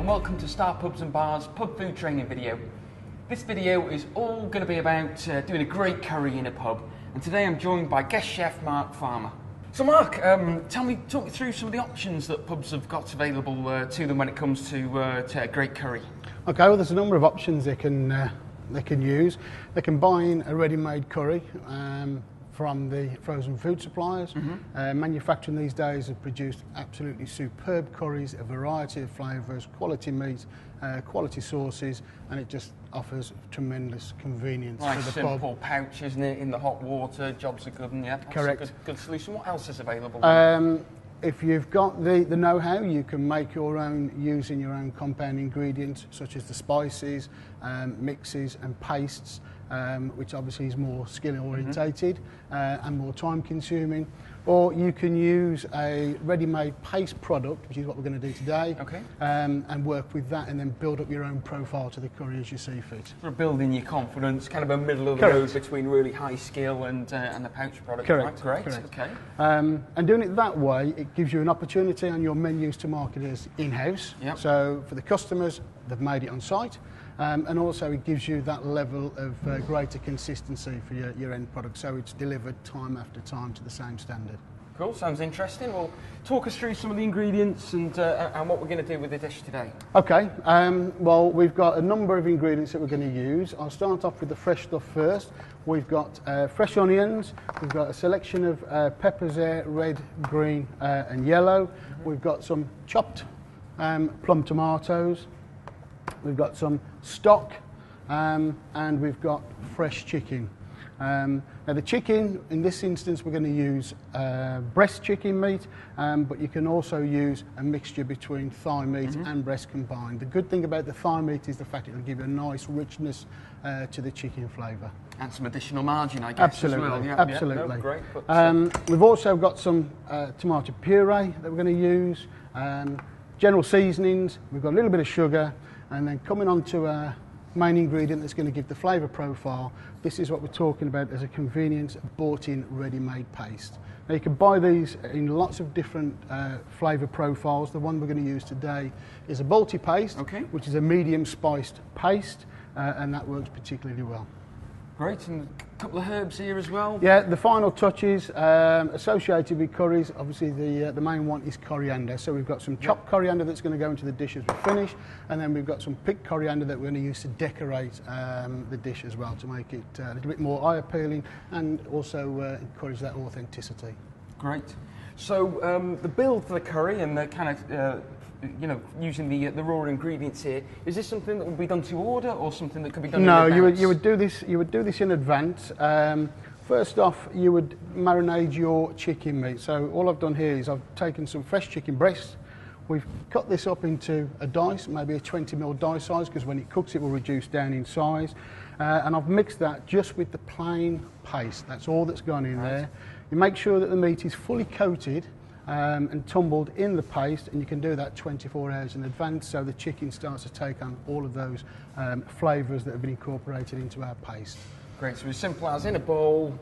and welcome to Star Pubs and Bars pub food training video. This video is all going to be about doing a great curry in a pub, and today I'm joined by guest chef Mark Farmer. So Mark, talk me through some of the options that pubs have got available to them when it comes to a great curry. Okay, well there's a number of options they can use. They can buy in a ready-made curry from the frozen food suppliers. Manufacturing these days have produced absolutely superb curries, a variety of flavours, quality meat, quality sauces, and it just offers tremendous convenience for the simple pub. Pouch, isn't it, in the hot water, jobs are good, and yeah, that's correct. A good solution. What else is available? If you've got the know-how, you can make your own using your own compound ingredients, such as the spices, mixes and pastes, which obviously is more skill-orientated and more time-consuming. Or you can use a ready-made paste product, which is what we're going to do today, and work with that and then build up your own profile to the curry as you see fit. Sort of building your confidence, kind of a middle of the road between really high skill and the pouch product. Correct. Right? Great. Correct. Okay. And doing it that way, it gives you an opportunity on your menus to market it as in-house. Yep. So for the customers, they've made it on site. And also it gives you that level of greater consistency for your end product, so it's delivered time after time to the same standard. Cool, sounds interesting. Well, talk us through some of the ingredients and what we're going to do with the dish today. Okay, well we've got a number of ingredients that we're going to use. I'll start off with the fresh stuff first. We've got fresh onions, we've got a selection of peppers there, red, green and yellow. We've got some chopped plum tomatoes. We've got some stock and we've got fresh chicken. Now the chicken, in this instance, we're going to use breast chicken meat, but you can also use a mixture between thigh meat and breast combined. The good thing about the thigh meat is the fact it will give a nice richness to the chicken flavour. And some additional margin, I guess. Absolutely, as well. Yeah, absolutely. Yeah, no, great. But, we've also got some tomato puree that we're going to use, general seasonings, we've got a little bit of sugar, and then coming on to a main ingredient that's going to give the flavour profile, this is what we're talking about as a convenience bought-in ready-made paste. Now you can buy these in lots of different flavour profiles. The one we're going to use today is a Balti paste, which is a medium spiced paste, and that works particularly well. Great, and a couple of herbs here as well. Yeah, the final touches associated with curries, obviously the main one is coriander. So we've got some chopped coriander that's going to go into the dish as we finish, and then we've got some picked coriander that we're going to use to decorate the dish as well, to make it a little bit more eye appealing and also encourage that authenticity. Great. So the build for the curry and the kind of using the raw ingredients here, is this something that will be done to order or something that could be done in advance? No, you would do this in advance. First off, you would marinade your chicken meat. So all I've done here is I've taken some fresh chicken breast. We've cut this up into a dice, maybe a 20mm dice size, because when it cooks it will reduce down in size. And I've mixed that just with the plain paste. That's all that's gone in there. You make sure that the meat is fully coated and tumbled in the paste, and you can do that 24 hours in advance, so the chicken starts to take on all of those flavours that have been incorporated into our paste. Great, so as simple as in a bowl,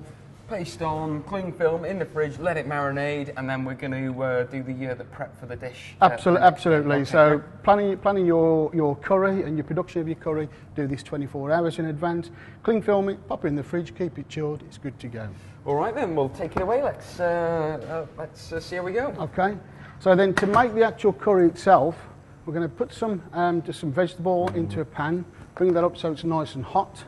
paste on, cling film in the fridge, let it marinade, and then we're going to do the prep for the dish. Absolutely. Okay, so planning your curry and your production of your curry, do this 24 hours in advance. Cling film it, pop it in the fridge, keep it chilled, it's good to go. All right then, we'll take it away. Let's see how we go. Okay. So then to make the actual curry itself, we're going to put some just some vegetable into a pan, bring that up so it's nice and hot.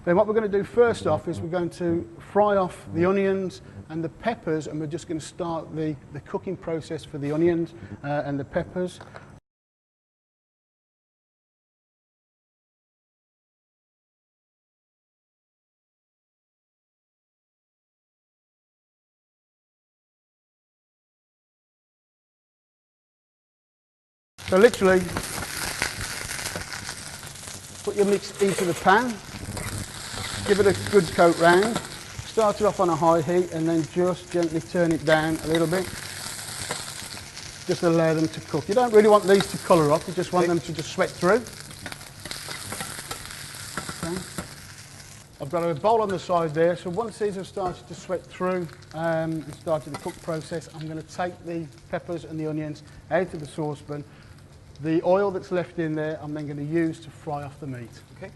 Then what we're going to do first off is we're going to fry off the onions and the peppers, and we're just going to start the cooking process for the onions and the peppers. So literally put your mix into the pan, give it a good coat round, start it off on a high heat and then just gently turn it down a little bit. Just allow them to cook. You don't really want these to colour up, you just want them to just sweat through. Okay. I've got a bowl on the side there, so once these have started to sweat through and started the cook process, I'm going to take the peppers and the onions out of the saucepan. The oil that's left in there, I'm then going to use to fry off the meat. Okay.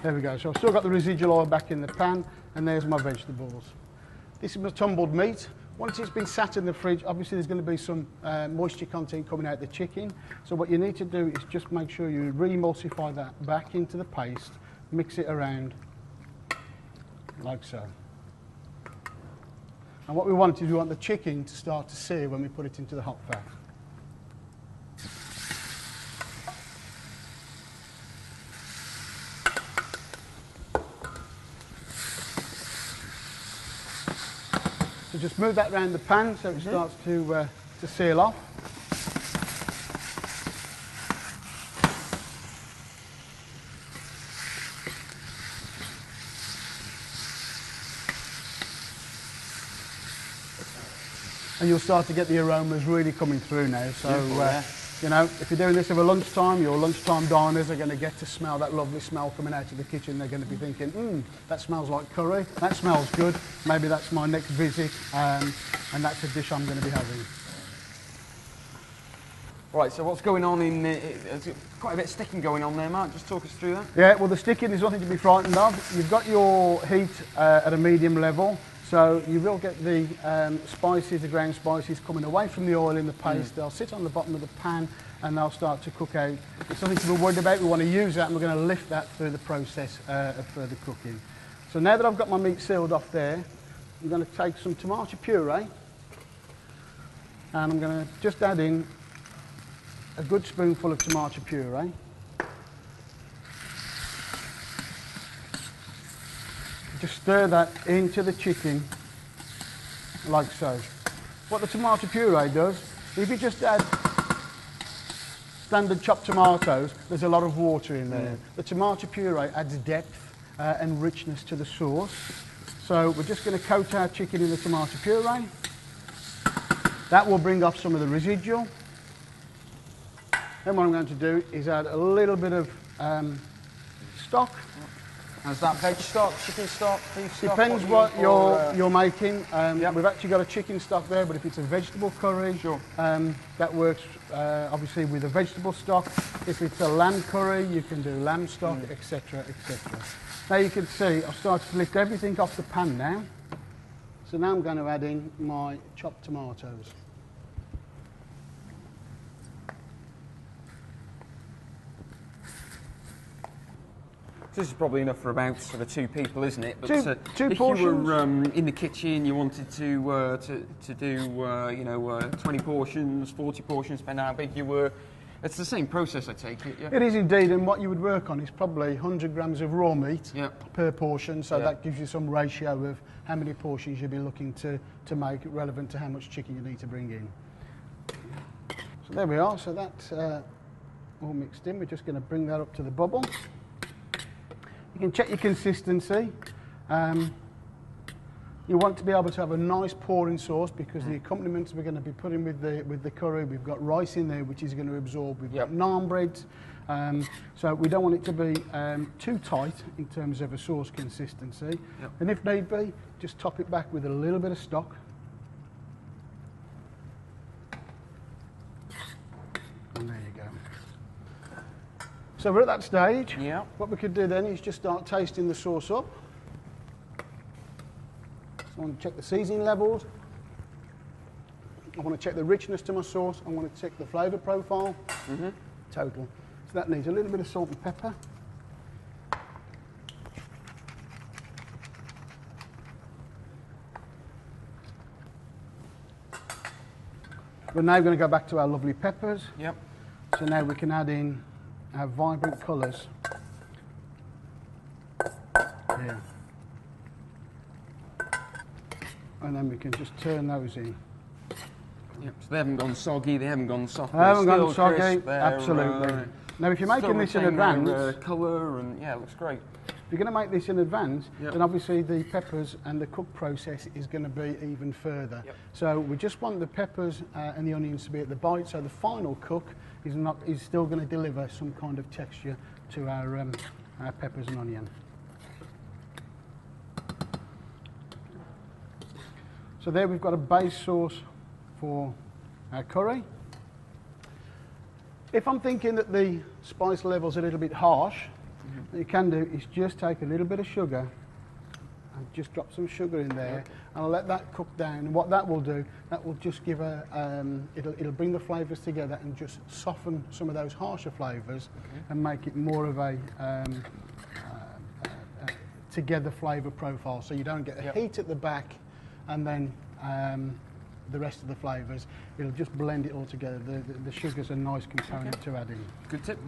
There we go. So I've still got the residual oil back in the pan, and there's my vegetables. This is my tumbled meat. Once it's been sat in the fridge, obviously there's going to be some moisture content coming out the chicken. So what you need to do is just make sure you re-emulsify that back into the paste, mix it around like so. And what we want is we want the chicken to start to sear when we put it into the hot fat. So just move that around the pan so it starts to seal off. And you'll start to get the aromas really coming through now. So, you know, if you're doing this over lunchtime, your lunchtime diners are going to get to smell that lovely smell coming out of the kitchen. They're going to be thinking, that smells like curry, that smells good, maybe that's my next visit, and that's a dish I'm going to be having. Right, so what's going on in there's quite a bit of sticking going on there, Mark. Just talk us through that. Yeah, well, the sticking is nothing to be frightened of. You've got your heat at a medium level. So you will get the spices, the ground spices, coming away from the oil in the paste. They'll sit on the bottom of the pan and they'll start to cook out. It's nothing to be worried about. We want to use that and we're going to lift that through the process of further cooking. So now that I've got my meat sealed off there, I'm going to take some tomato puree and I'm going to just add in a good spoonful of tomato puree. Just stir that into the chicken like so. What the tomato puree does, if you just add standard chopped tomatoes, there's a lot of water in there. The tomato puree adds depth and richness to the sauce. So we're just going to coat our chicken in the tomato puree. That will bring off some of the residual. Then what I'm going to do is add a little bit of stock. Is that veg stock, chicken stock, beef stock? Depends what you're making. We've actually got a chicken stock there, but if it's a vegetable curry, that works obviously with a vegetable stock. If it's a lamb curry, you can do lamb stock, etc., etc. Now you can see I've started to lift everything off the pan now. So now I'm going to add in my chopped tomatoes. This is probably enough for about sort of 2 people, isn't it? But two if portions. you were in the kitchen, you wanted to do 20 portions, 40 portions, depending on how big you were. It's the same process, I take it. Yeah. It is indeed, and what you would work on is probably 100 grams of raw meat per portion. So that gives you some ratio of how many portions you'll be looking to make relevant to how much chicken you need to bring in. So there we are. So that's all mixed in. We're just going to bring that up to the bubble. You can check your consistency. You want to be able to have a nice pouring sauce because the accompaniments we're going to be putting with the curry, we've got rice in there which is going to absorb. We've got naan breads, so we don't want it to be too tight in terms of a sauce consistency. And if need be, just top it back with a little bit of stock. And there you go. So we're at that stage. What we could do then is just start tasting the sauce up. So I want to check the seasoning levels. I want to check the richness to my sauce. I want to check the flavour profile. Total. So that needs a little bit of salt and pepper. We're now going to go back to our lovely peppers. So now we can add in our vibrant colours. Here. And then we can just turn those in. So they haven't gone soggy, they haven't gone soft. They haven't gone soggy, absolutely. Now if you're making this in advance... colour and it looks great. you're going to make this in advance, then obviously the peppers and the cook process is going to be even further. So we just want the peppers and the onions to be at the bite, so the final cook is still going to deliver some kind of texture to our peppers and onion. So there we've got a base sauce for our curry. If I'm thinking that the spice level's a little bit harsh, what you can do is just take a little bit of sugar and just drop some sugar in there, and I'll let that cook down. And what that will do, that will just give it'll bring the flavours together and just soften some of those harsher flavours and make it more of a together flavour profile. So you don't get a heat at the back and then the rest of the flavours. It'll just blend it all together. The sugar's a nice component to add in. Good tip.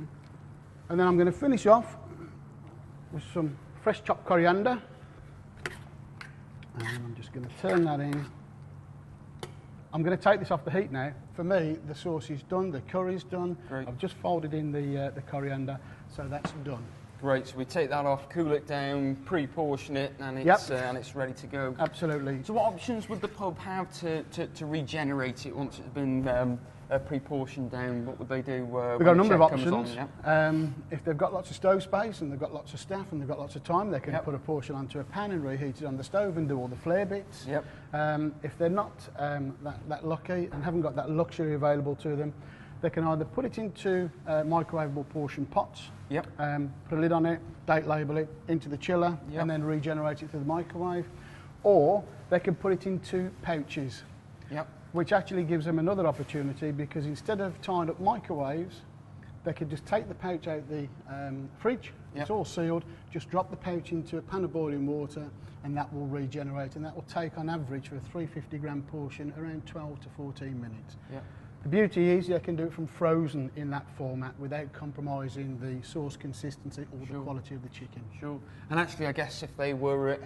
And then I'm going to finish off with some fresh chopped coriander. And I'm just going to turn that in. I'm going to take this off the heat now. For me, the sauce is done, the curry's done. Great. I've just folded in the coriander, so that's done. Great, so we take that off, cool it down, pre-portion it, and it's ready to go. Absolutely. So what options would the pub have to regenerate it once it's been pre-portioned down? What would they do? We've got a number of options. If they've got lots of stove space and they've got lots of staff and they've got lots of time, they can put a portion onto a pan and reheat it on the stove and do all the flare bits. If they're not that lucky and haven't got that luxury available to them, they can either put it into microwavable portion pots, put a lid on it, date label it, into the chiller, and then regenerate it through the microwave, or they can put it into pouches, which actually gives them another opportunity, because instead of tying up microwaves, they could just take the pouch out the fridge, it's all sealed, just drop the pouch into a pan of boiling water, and that will regenerate, and that will take on average for a 350 gram portion around 12 to 14 minutes. The beauty is you can do it from frozen in that format without compromising the sauce consistency or the quality of the chicken. And actually, I guess if they were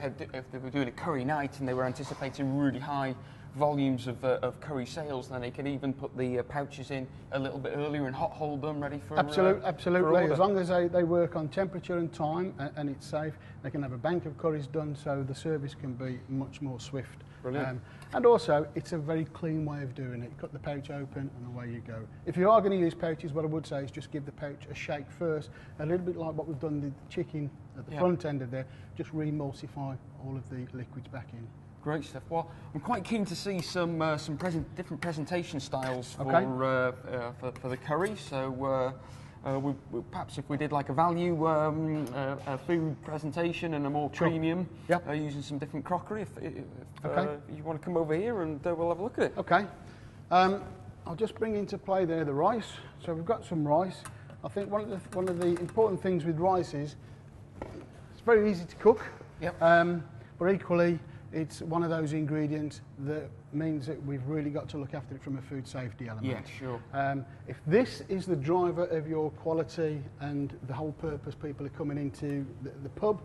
doing a curry night and they were anticipating really high volumes of curry sales, then they could even put the pouches in a little bit earlier and hot hold them ready for absolutely. As long as they work on temperature and time and it's safe, they can have a bank of curries done, so the service can be much more swift. Brilliant. And also, it's a very clean way of doing it. Cut the pouch open and away you go. If you are going to use pouches, what I would say is just give the pouch a shake first, a little bit like what we've done with the chicken at the front end of there, just re-emulsify all of the liquids back in. Great stuff. Well, I'm quite keen to see some different presentation styles for the curry. So perhaps if we did like a value food presentation and a more premium, using some different crockery. If you want to come over here and we'll have a look at it. Okay. I'll just bring into play there the rice. So we've got some rice. I think one of the important things with rice is it's very easy to cook. But equally, it's one of those ingredients that means that we've really got to look after it from a food safety element. If this is the driver of your quality and the whole purpose people are coming into the pub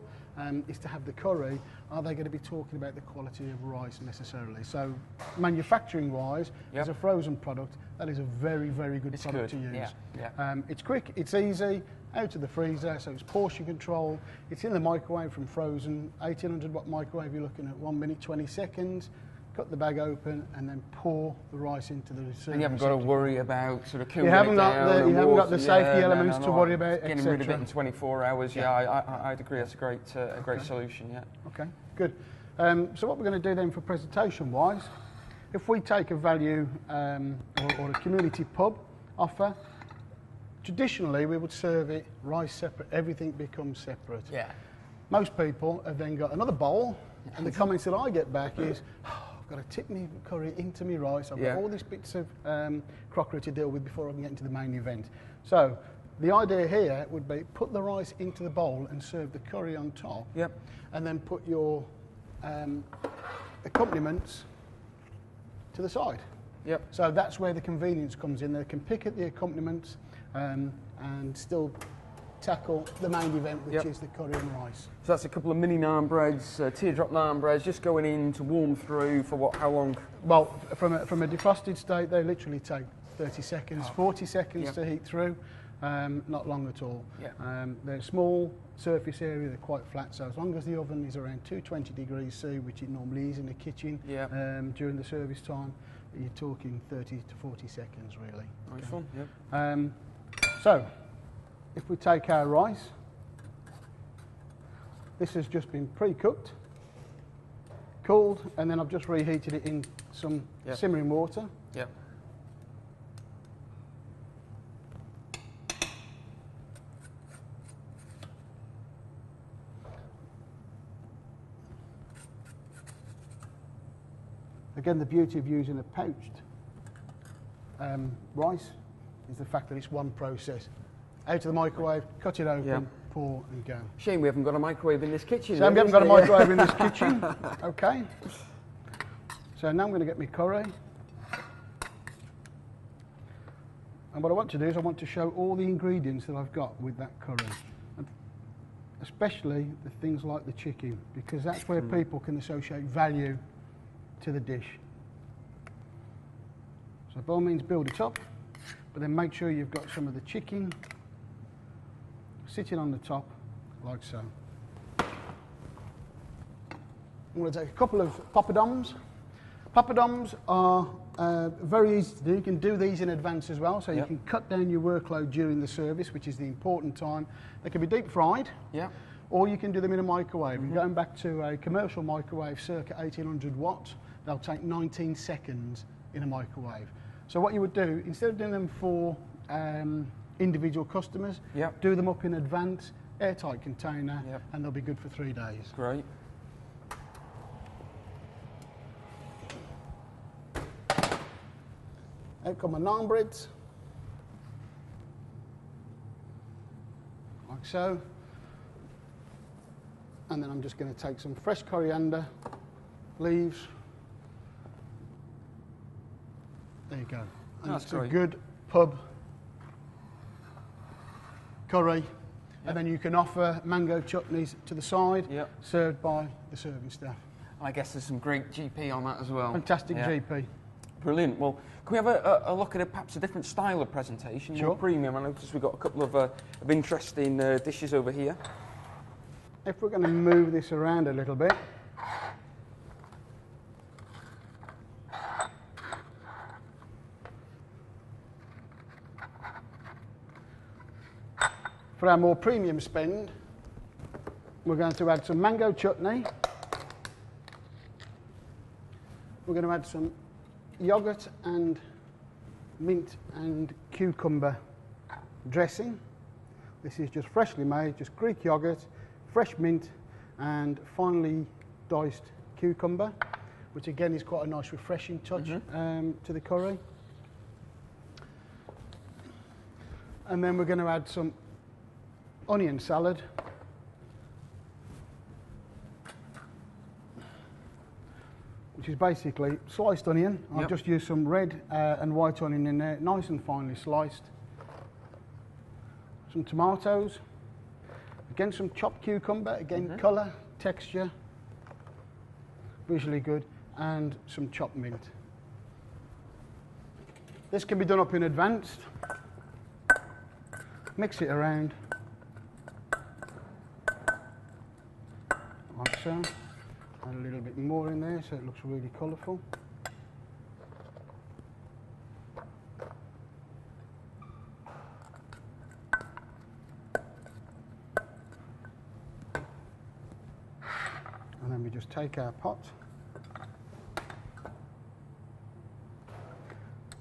is to have the curry, are they going to be talking about the quality of rice necessarily? So manufacturing wise, as a frozen product, that is a very, very good product to use. It's quick, it's easy, out of the freezer, so it's portion control. It's in the microwave from frozen, 1800 watt microwave, you're looking at 1 minute 20 seconds. Cut the bag open and then pour the rice into the serving. And you haven't got to worry about sort of cooling you haven't got the safety elements to worry about, getting rid of it in 24 hours. I'd agree. That's a great solution. Okay, good. So what we're going to do then for presentation wise, if we take a value or a community pub offer, traditionally we would serve it rice separate. Everything becomes separate. Most people have then got another bowl, and the comments that I get back is, I've got to tip me curry into me rice. I've got all these bits of crockery to deal with before I can get into the main event. So the idea here would be put the rice into the bowl and serve the curry on top. And then put your accompaniments to the side. So that's where the convenience comes in. They can pick at the accompaniments and still tackle the main event, which is the curry and rice. So that's a couple of mini naan breads, teardrop naan breads, just going in to warm through for what? How long? Well, from a defrosted state, they literally take 30 seconds, 40 seconds to heat through. Not long at all. Yeah. They're small surface area, they're quite flat, so as long as the oven is around 220 degrees C, which it normally is in the kitchen, Yeah. during the service time, you're talking 30 to 40 seconds really. Nice one, yeah. So, if we take our rice, this has just been pre-cooked, cooled, and then I've just reheated it in some simmering water. Yeah. Again, the beauty of using a poached rice is the fact that it's one process. Out of the microwave, cut it open, pour and go. Shame we haven't got a microwave in this kitchen. So we haven't got a microwave in this kitchen. Okay. So now I'm going to get my curry. And what I want to do is I want to show all the ingredients that I've got with that curry. And especially the things like the chicken, because that's where people can associate value to the dish. So by all means build it up, but then make sure you've got some of the chicken sitting on the top, like so. I'm going to take a couple of poppadoms. Poppadoms are very easy to do. You can do these in advance as well, so you can cut down your workload during the service, which is the important time. They can be deep fried, or you can do them in a microwave. And going back to a commercial microwave circa 1800 watts, they'll take 19 seconds in a microwave. So what you would do, instead of doing them for individual customers, do them up in advance, airtight container, and they'll be good for 3 days. Great. Out come my naan breads, like so. And then I'm just going to take some fresh coriander leaves. There you go. And That's it's a good pub curry. And then you can offer mango chutneys to the side, served by the serving staff. I guess there's some great GP on that as well. Fantastic GP. Brilliant. Well, can we have a look at perhaps a different style of presentation, more premium? I noticed we've got a couple of interesting dishes over here. If we're going to move this around a little bit, for our more premium spend, we're going to add some mango chutney. We're going to add some yogurt and mint and cucumber dressing. This is just freshly made, just Greek yogurt, fresh mint and finely diced cucumber, which again is quite a nice refreshing touch to the curry. And then we're going to add some onion salad, which is basically sliced onion. I've just used some red and white onion in there, nice and finely sliced. Some tomatoes, again some chopped cucumber, again colour, texture, visually good, and some chopped mint. This can be done up in advance. Mix it around, like so. Add a little bit more in there so it looks really colourful. And then we just take our pot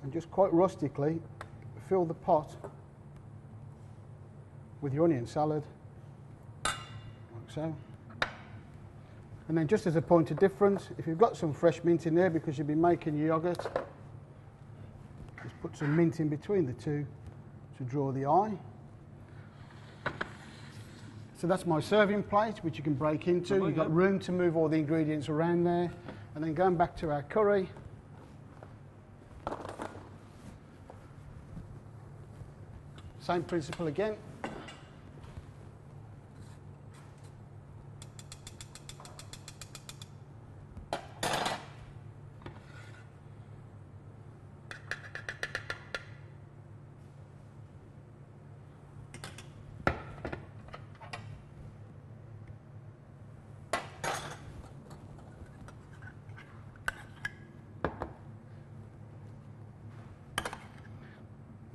and just quite rustically fill the pot with your onion salad, like so. And then just as a point of difference, if you've got some fresh mint in there because you've been making your yoghurt, just put some mint in between the two to draw the eye. So that's my serving plate, which you can break into. You've got room to move all the ingredients around there. And then going back to our curry, same principle again.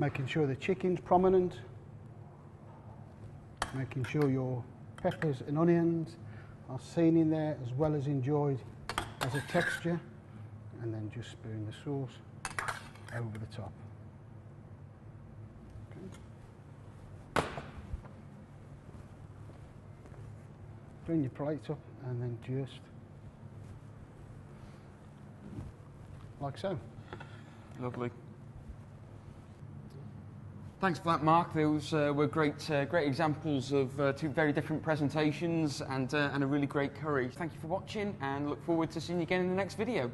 making sure the chicken's prominent, making sure your peppers and onions are seen in there as well as enjoyed as a texture, and then just spoon the sauce over the top. Okay. Bring your plate up and then just like so. Lovely. Thanks for that, Mark. Those were great examples of two very different presentations and a really great curry. Thank you for watching, and look forward to seeing you again in the next video.